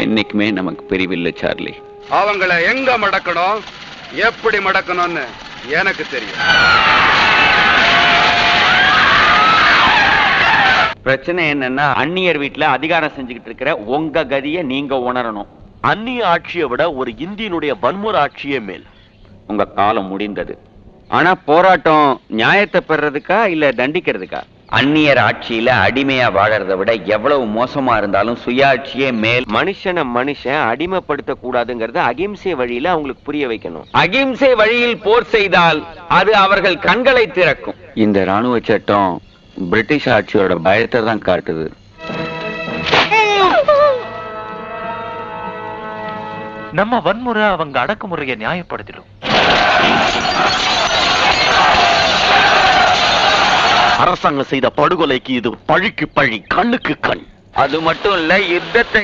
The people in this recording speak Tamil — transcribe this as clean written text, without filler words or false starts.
என்னைக்குமே நமக்கு பிரிவில்லை சார்லி. அவங்கள எங்க மடக்கணும், எப்படி மடக்கணும்னு எனக்கு தெரியும். பிரச்சனை என்னன்னா, அந்நியர் வீட்டுல அதிகாரம் செஞ்சுக்கிட்டு இருக்கிற உங்க கதியை நீங்க உணரணும். அந்நிய ஆட்சியை விட ஒரு இந்தியனுடைய வன்முறை ஆட்சியே மேல். உங்க காலம் முடிந்தது. ஆனா போராட்டம் நியாயத்தை பெறறதுக்கா இல்ல தண்டிக்கிறதுக்கா? அந்நியர் ஆட்சியில அடிமையா வாழறதை விட எவ்வளவு மோசமா இருந்தாலும் சுயாட்சியே மேல். மனுஷனை மனுஷன் அடிமைப்படுத்த கூடாதுங்கிறத அகிம்சை வழியில அவங்களுக்கு புரிய வைக்கணும். அகிம்சை வழியில் போர் செய்தால் அது அவர்கள் கண்களை திறக்கும். இந்த ராணுவ சட்டம் பிரிட்டிஷ் ஆட்சியோட பயத்தை தான் காட்டுது. நம்ம வன்முறை அவங்க அடக்குமுறையை நியாயப்படுத்திடும். அரசாங்கம் செய்த படுகொலைக்கு இது பழிக்கு பழி, கண்ணுக்கு கண். அது மட்டும் இல்ல, யுத்தத்தை